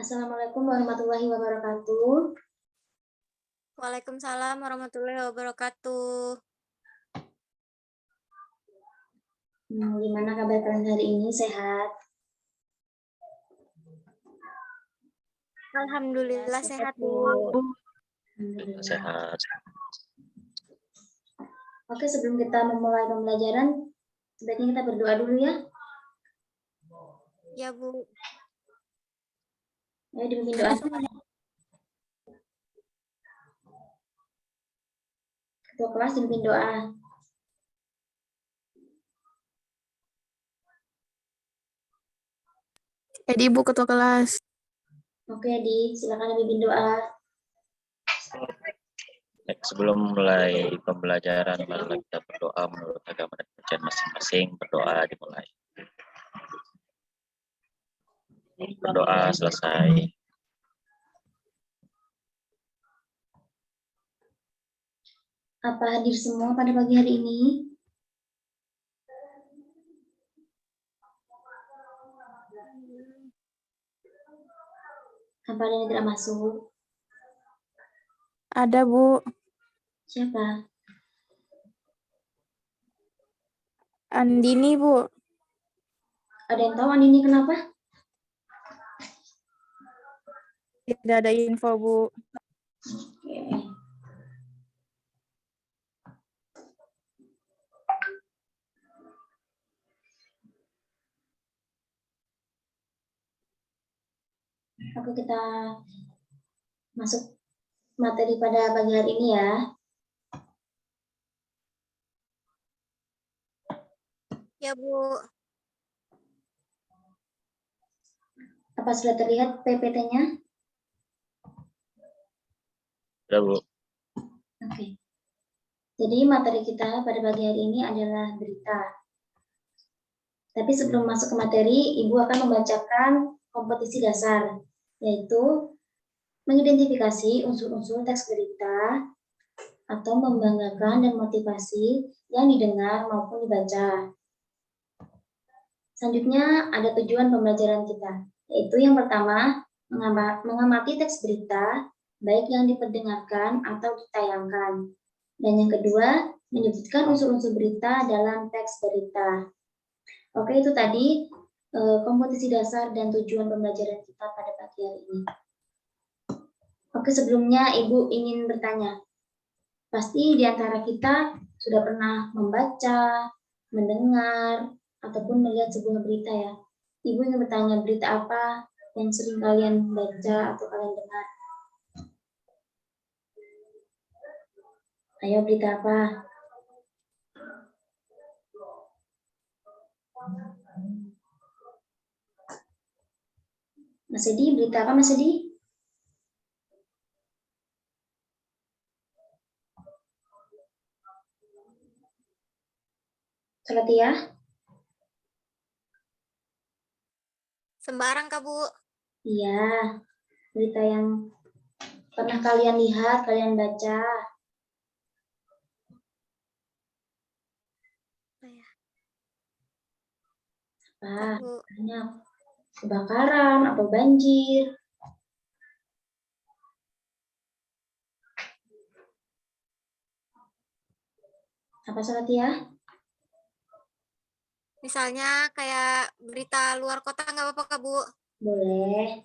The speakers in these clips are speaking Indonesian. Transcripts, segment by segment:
Assalamualaikum warahmatullahi wabarakatuh. Waalaikumsalam warahmatullahi wabarakatuh. Gimana kabar kalian hari ini? Sehat? Alhamdulillah sehat, Bu. Alhamdulillah. Sehat. Oke, sebelum kita memulai pembelajaran, sebaiknya kita berdoa dulu ya. Ya, Bu. Ayo dipimpin doa. Ketua kelas dipimpin doa. Jadi Ibu Ketua kelas. Oke, Di, silakan dipimpin doa. Sebelum mulai pembelajaran, marilah kita berdoa menurut agama dan kepercayaan masing-masing. Berdoa dimulai. Berdoa selesai. Apa hadir semua pada pagi hari ini? Apa ada yang tidak masuk? Ada Bu. Siapa? Andini Bu. Ada yang tahu Andini kenapa? Tidak ada info Bu. Oke. Oke, kita masuk materi pada pagi hari ini ya. Ya, Bu. Apa sudah terlihat PPT-nya? Sudah, Bu. Oke. Jadi materi kita pada pagi hari ini adalah berita. Tapi sebelum masuk ke materi, Ibu akan membacakan kompetisi dasar, yaitu mengidentifikasi unsur-unsur teks berita atau membanggakan dan motivasi yang didengar maupun dibaca. Selanjutnya ada tujuan pembelajaran kita, yaitu yang pertama, mengamati teks berita, baik yang diperdengarkan atau ditayangkan. Dan yang kedua, menyebutkan unsur-unsur berita dalam teks berita. Oke, itu tadi kompetisi dasar dan tujuan pembelajaran kita pada pagi hari ini. Oke, sebelumnya Ibu ingin bertanya. Pasti di antara kita sudah pernah membaca, mendengar, ataupun melihat sebuah berita ya. Ibu ingin bertanya, berita apa yang sering kalian baca atau kalian dengar? Ayo, berita apa? Mas Edi, berita apa Mas Edi? Salatia? Sembarang, Kak, Bu. Iya, berita yang pernah kalian lihat, kalian baca. Apa? Bu. Banyak. Kebakaran atau banjir. Apa Salatia? Misalnya kayak berita luar kota nggak apa-apa, Kak, Bu. Boleh.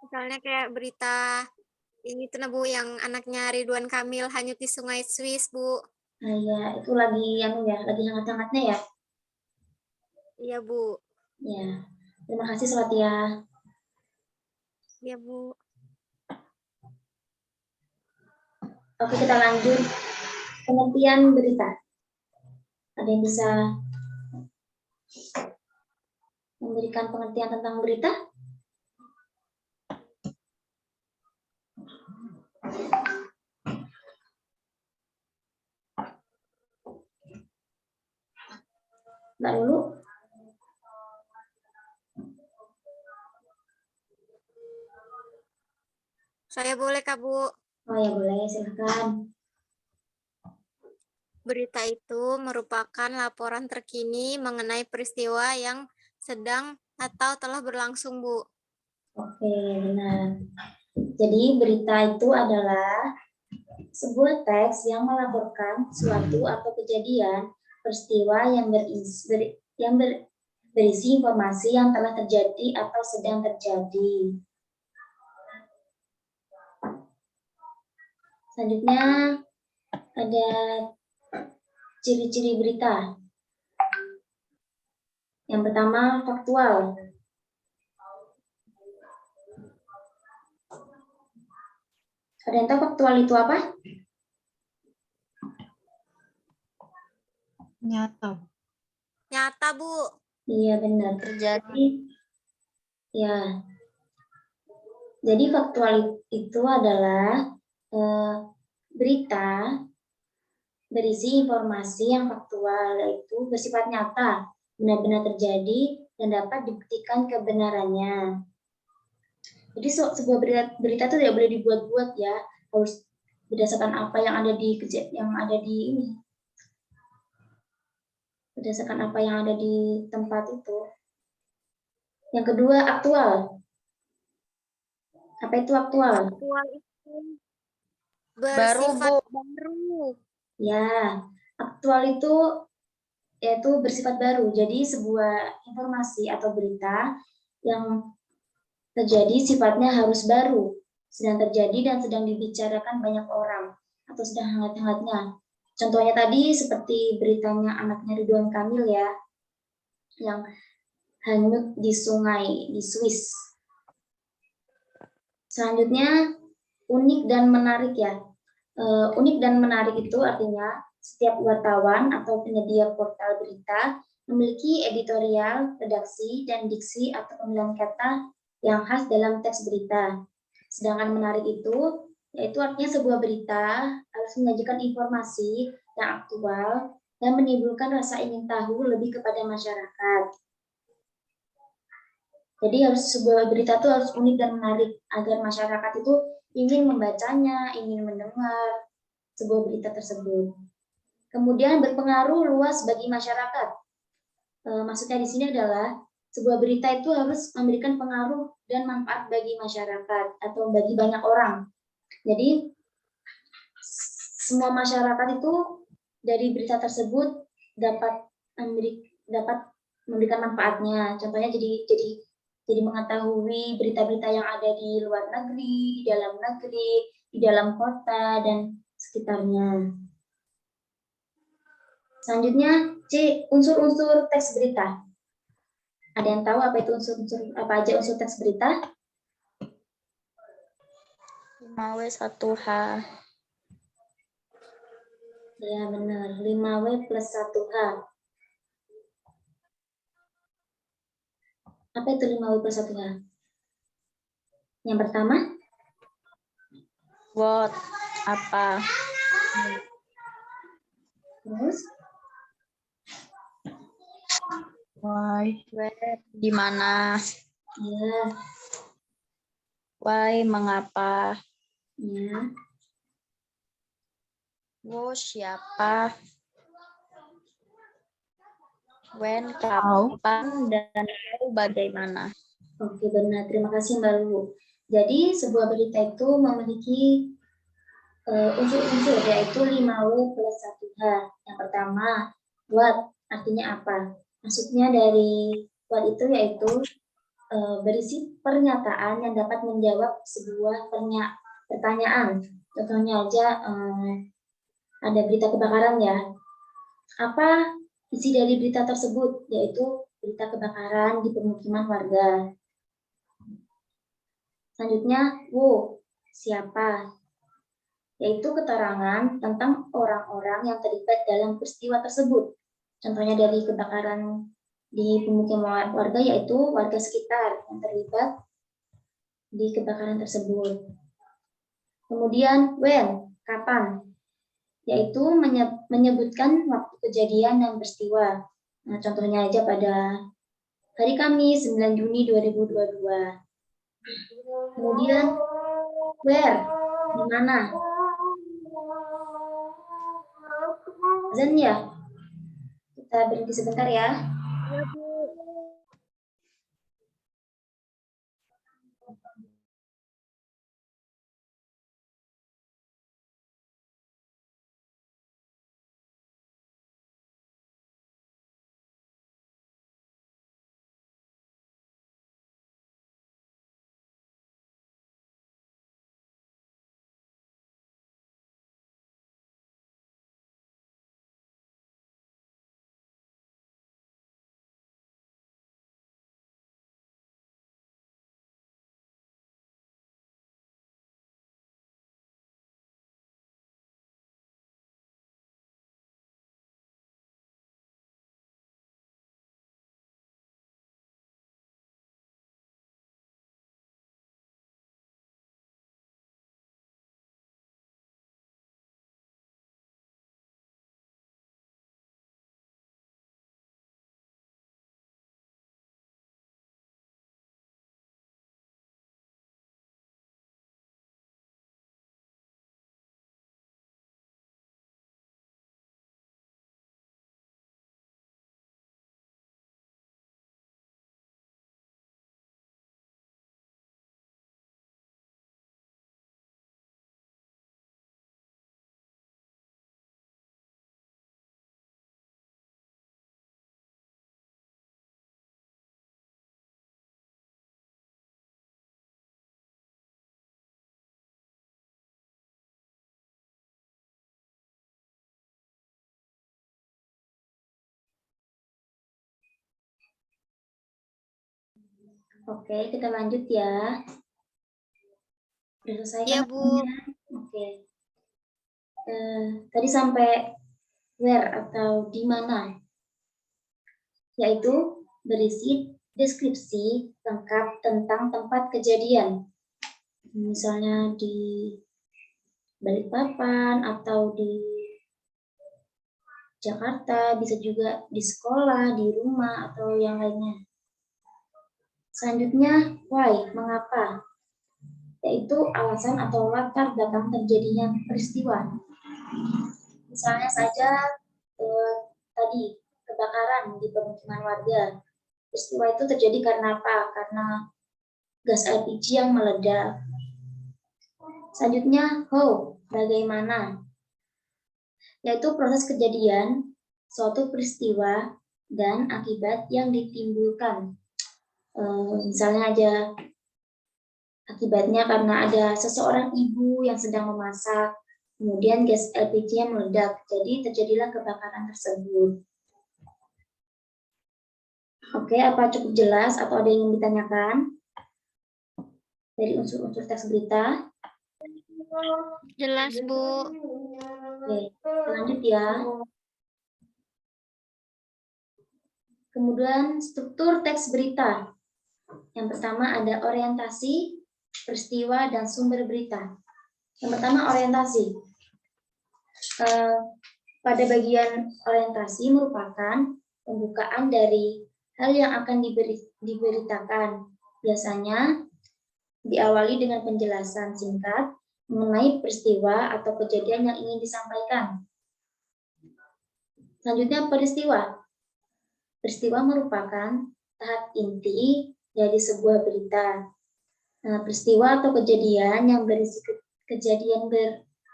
Misalnya kayak berita ini tuh, Bu, yang anaknya Ridwan Kamil hanyut di Sungai Swiss, Bu. Nah, ya, itu lagi lagi hangat-hangatnya ya. Iya, Bu. Ya, terima kasih Salatia. Iya, Bu. Oke, kita lanjut. Pengertian berita. Ada yang bisa memberikan pengertian tentang berita? Mbak Lulu? Saya boleh, Kak, Bu. Oh ya, boleh, silakan. Berita itu merupakan laporan terkini mengenai peristiwa yang sedang atau telah berlangsung, Bu. Oke, benar. Jadi berita itu adalah sebuah teks yang melaporkan suatu atau kejadian, peristiwa yang berisi informasi yang telah terjadi atau sedang terjadi. Selanjutnya ada ciri-ciri berita. Yang pertama, faktual. Ada yang tahu faktual itu apa? Nyata. Nyata, Bu. Iya, benar. Terjadi. Ya. Jadi faktual itu adalah berita berisi informasi yang faktual, yaitu bersifat nyata, benar-benar terjadi dan dapat dibuktikan kebenarannya. Jadi sebuah berita itu tidak boleh dibuat-buat ya, harus berdasarkan apa yang ada di ini, berdasarkan apa yang ada di tempat itu. Yang kedua, aktual. Apa itu aktual? Aktual itu Baru, bersifat Bu. baru. Ya, aktual itu yaitu bersifat baru. Jadi sebuah informasi atau berita yang terjadi sifatnya harus baru, sedang terjadi dan sedang dibicarakan banyak orang, atau sedang hangat-hangatnya. Contohnya tadi seperti beritanya anaknya Ridwan Kamil ya, yang hanyut di sungai di Swiss. Selanjutnya, unik dan menarik ya. Unik dan menarik itu artinya setiap wartawan atau penyedia portal berita memiliki editorial, redaksi, dan diksi atau pemilihan kata yang khas dalam teks berita. Sedangkan menarik itu yaitu artinya sebuah berita harus menyajikan informasi yang aktual dan menimbulkan rasa ingin tahu lebih kepada masyarakat. Jadi sebuah berita itu harus unik dan menarik agar masyarakat itu ingin membacanya, ingin mendengar sebuah berita tersebut. Kemudian berpengaruh luas bagi masyarakat. Maksudnya di sini adalah sebuah berita itu harus memberikan pengaruh dan manfaat bagi masyarakat atau bagi banyak orang. Jadi semua masyarakat itu dari berita tersebut dapat memberikan manfaatnya. Contohnya jadi mengetahui berita-berita yang ada di luar negeri, di dalam kota, dan sekitarnya. Selanjutnya, C. Unsur-unsur teks berita. Ada yang tahu apa itu apa aja unsur teks berita? 5W 1H. Ya, benar. 5W plus 1H. Apa itu 5W plus 1H? Yang pertama? What? Apa? Terus? Why? Where? Di mana? Ya. Why? Mengapa? Ya. Wo siapa? When? Kapan? Dan how? Bagaimana? Oke, benar. Terima kasih, Mbak Lu. Jadi, sebuah berita itu memiliki unsur-unsur, yaitu 5W plus 1H. Yang pertama, what, artinya apa? Maksudnya dari what itu yaitu berisi pernyataan yang dapat menjawab sebuah pertanyaan. Contohnya aja ada berita kebakaran ya. Apa isi dari berita tersebut? Yaitu berita kebakaran di pemukiman warga. Selanjutnya, siapa? Yaitu keterangan tentang orang-orang yang terlibat dalam peristiwa tersebut. Contohnya dari kebakaran di pemukiman warga yaitu warga sekitar yang terlibat di kebakaran tersebut. Kemudian, when, kapan? Yaitu menyebutkan waktu kejadian dan peristiwa. Nah, contohnya aja pada hari Kamis 9 Juni 2022. Kemudian, where, di mana? Azan ya? Kita berhenti sebentar ya. Oke, kita lanjut ya. Udah selesai Iya, kan? Bu. Oke. Tadi sampai where atau di mana, yaitu berisi deskripsi lengkap tentang tempat kejadian. Misalnya di Balikpapan atau di Jakarta, bisa juga di sekolah, di rumah, atau yang lainnya. Selanjutnya, why, mengapa, yaitu alasan atau latar belakang terjadinya peristiwa. Misalnya saja tadi kebakaran di pemukiman warga. Peristiwa itu terjadi karena apa? Karena gas LPG yang meledak. Selanjutnya, how, bagaimana, yaitu proses kejadian suatu peristiwa dan akibat yang ditimbulkan. Misalnya aja akibatnya karena ada seseorang ibu yang sedang memasak, kemudian gas LPG yang meledak, jadi terjadilah kebakaran tersebut. Oke, apa cukup jelas atau ada yang ingin ditanyakan dari unsur-unsur teks berita? Jelas, Bu. Oke, lanjut ya. Kemudian struktur teks berita. Yang pertama ada orientasi, peristiwa, dan sumber berita. Yang pertama orientasi. Pada bagian orientasi merupakan pembukaan dari hal yang akan diberitakan. Biasanya diawali dengan penjelasan singkat mengenai peristiwa atau kejadian yang ingin disampaikan. Selanjutnya peristiwa. Peristiwa merupakan tahap inti dari sebuah berita. Peristiwa atau kejadian yang berisi kejadian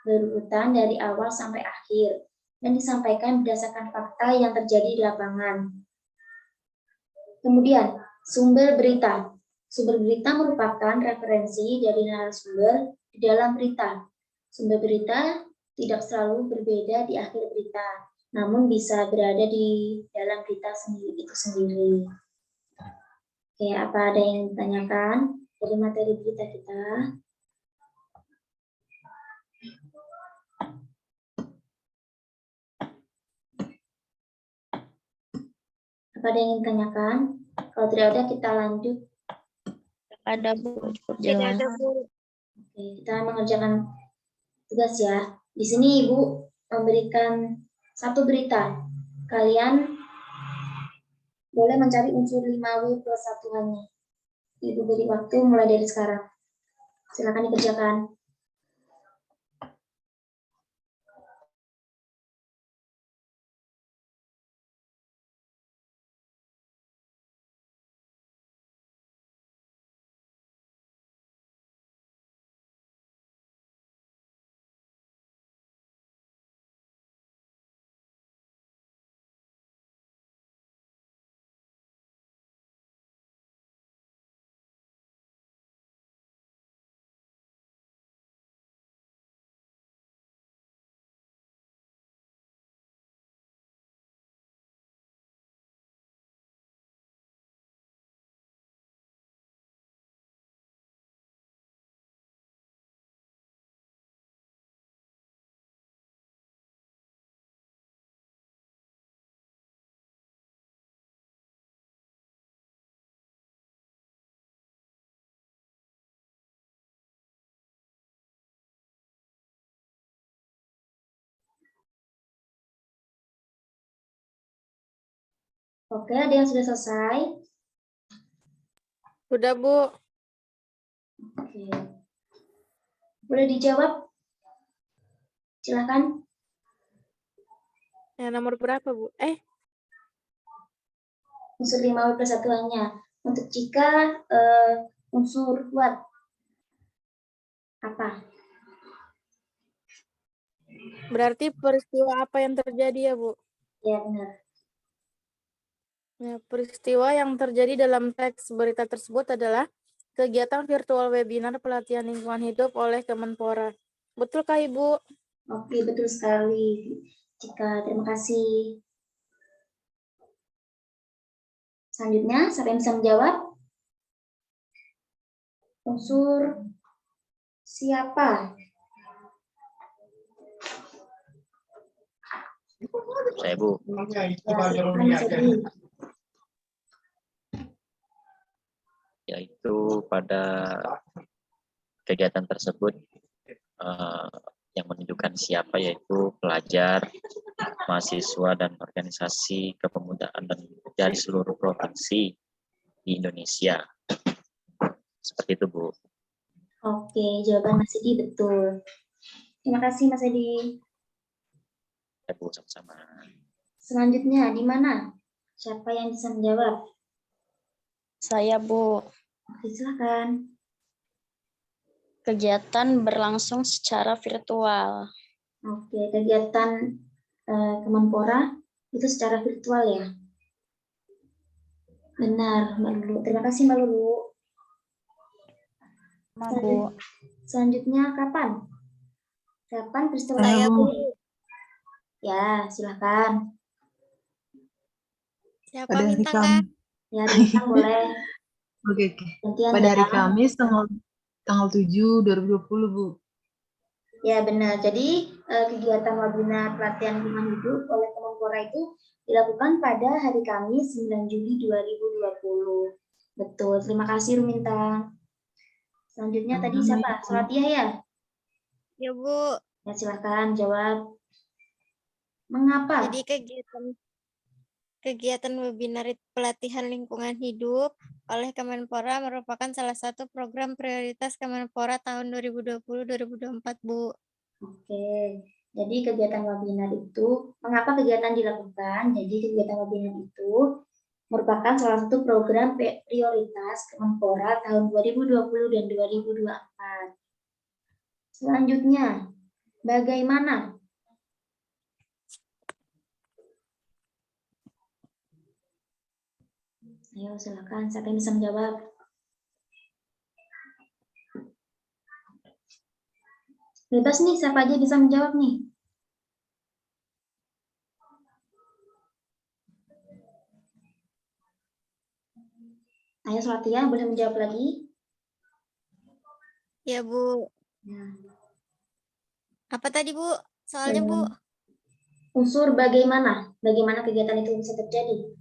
berurutan dari awal sampai akhir dan disampaikan berdasarkan fakta yang terjadi di lapangan. Kemudian, sumber berita. Sumber berita merupakan referensi dari narasumber di dalam berita. Sumber berita tidak selalu berbeda di akhir berita, namun bisa berada di dalam berita itu sendiri. Oke, apa ada yang ditanyakan dari materi berita kita? Apa ada yang ingin ditanyakan? Kalau tidak ada, kita lanjut. Ada, Bu. Cukup Tidak jelas. ada, Bu. Oke, kita mengerjakan tugas ya. Di sini Ibu memberikan satu berita. Kalian boleh mencari unsur 5W plus satuannya. Ibu beri waktu mulai dari sekarang. Silakan dikerjakan. Oke, ada yang sudah selesai? Udah, Bu. Oke. Boleh dijawab? Silakan. Yang nomor berapa, Bu? Unsur 5W plus satuannya. Untuk jika unsur what? Apa? Berarti peristiwa apa yang terjadi ya, Bu? Ya, benar. Ya, peristiwa yang terjadi dalam teks berita tersebut adalah kegiatan virtual webinar pelatihan lingkungan hidup oleh Kemenpora. Betulkah, Ibu? Oke, betul sekali. Terima kasih. Selanjutnya, siapa yang bisa menjawab? unsur siapa? Saya, Bu. Ya, silakan Mas Edi. Yaitu pada kegiatan tersebut yang menunjukkan siapa, yaitu pelajar, mahasiswa, dan organisasi kepemudaan dan dari seluruh provinsi di Indonesia. Seperti itu, Bu. Oke, jawaban Mas Edi betul. Terima kasih Mas Edi. Ya, Bu, sama-sama. Selanjutnya di mana? Siapa yang bisa menjawab? Saya, Bu. Oke, silakan. Kegiatan berlangsung secara virtual. Oke, kegiatan Kemenpora itu secara virtual ya? Benar, Mbak Lulu. Terima kasih Mbak Lulu. Bu. Selanjutnya kapan? Kapan peristiwa Saya, Bu. Ya, silakan. Siapa Pada hari bintang, Kak? Kamis. Ya, bintang boleh. Oke. Gantian Pada hari ya. Kamis tanggal 7 2020, Bu. Ya, benar. Jadi, kegiatan webinar pelatihan lingkungan hidup oleh Kemenpora itu dilakukan pada hari Kamis 9 Juli 2020. Betul. Terima kasih, Rumintang. Selanjutnya tadi siapa? Solatia ya? Ya, Bu. Ya, silakan jawab. Mengapa? Jadi kegiatan webinar pelatihan lingkungan hidup oleh Kemenpora merupakan salah satu program prioritas Kemenpora tahun 2020-2024, Bu. Oke, jadi kegiatan webinar itu, mengapa kegiatan dilakukan? Jadi kegiatan webinar itu merupakan salah satu program prioritas Kemenpora tahun 2020 dan 2024. Selanjutnya, bagaimana? Ayo silakan, siapa yang bisa menjawab? Bebas nih, siapa aja bisa menjawab nih. Ayo Solatia, boleh menjawab lagi? Ya, Bu. Ya. Apa tadi, Bu? Soalnya, Bu. Unsur bagaimana? Bagaimana kegiatan itu bisa terjadi?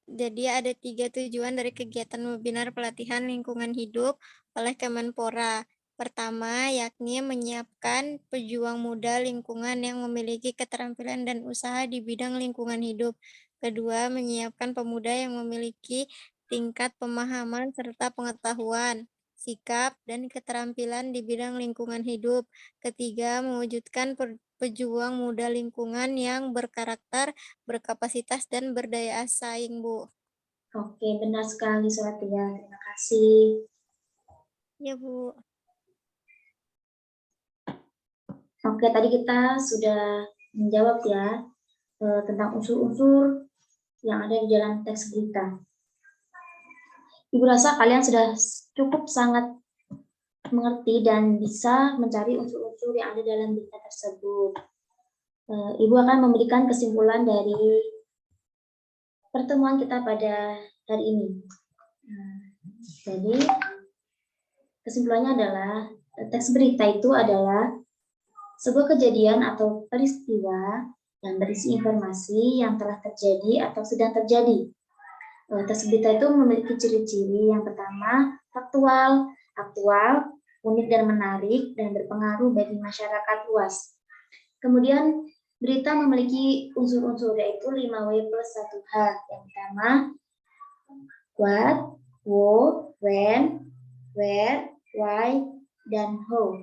Jadi ada 3 tujuan dari kegiatan webinar pelatihan lingkungan hidup oleh Kemenpora. Pertama, yakni menyiapkan pejuang muda lingkungan yang memiliki keterampilan dan usaha di bidang lingkungan hidup. Kedua, menyiapkan pemuda yang memiliki tingkat pemahaman serta pengetahuan, sikap, dan keterampilan di bidang lingkungan hidup. Ketiga, mewujudkan pejuang muda lingkungan yang berkarakter, berkapasitas, dan berdaya saing, Bu. Oke, benar sekali Solatia. Terima kasih. Ya, Bu. Oke, tadi kita sudah menjawab ya tentang unsur-unsur yang ada di dalam teks berita. Ibu rasa kalian sudah cukup sangat mengerti dan bisa mencari unsur-unsur yang ada dalam berita tersebut. Ibu akan memberikan kesimpulan dari pertemuan kita pada hari ini. Jadi, kesimpulannya adalah teks berita itu adalah sebuah kejadian atau peristiwa yang berisi informasi yang telah terjadi atau sedang terjadi. Teks berita itu memiliki ciri-ciri yang pertama, faktual, aktual, unik dan menarik, dan berpengaruh bagi masyarakat luas. Kemudian, berita memiliki unsur-unsur yaitu 5W plus 1H. Yang pertama, what, who, when, where, why, dan how.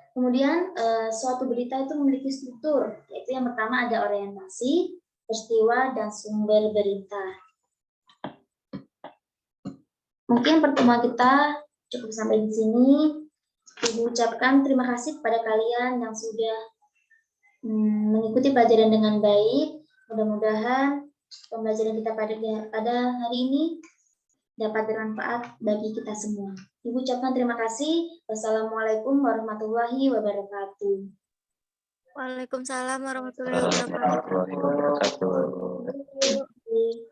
Kemudian suatu berita itu memiliki struktur, yaitu yang pertama ada orientasi, peristiwa, dan sumber berita. Mungkin pertemuan kita cukup sampai di sini. Ibu ucapkan terima kasih kepada kalian yang sudah mengikuti pelajaran dengan baik. Mudah-mudahan pembelajaran kita pada hari ini dapat bermanfaat bagi kita semua. Ibu ucapkan terima kasih. Wassalamualaikum warahmatullahi wabarakatuh. Waalaikumsalam warahmatullahi wabarakatuh. Warahmatullahi wabarakatuh. Terima kasih.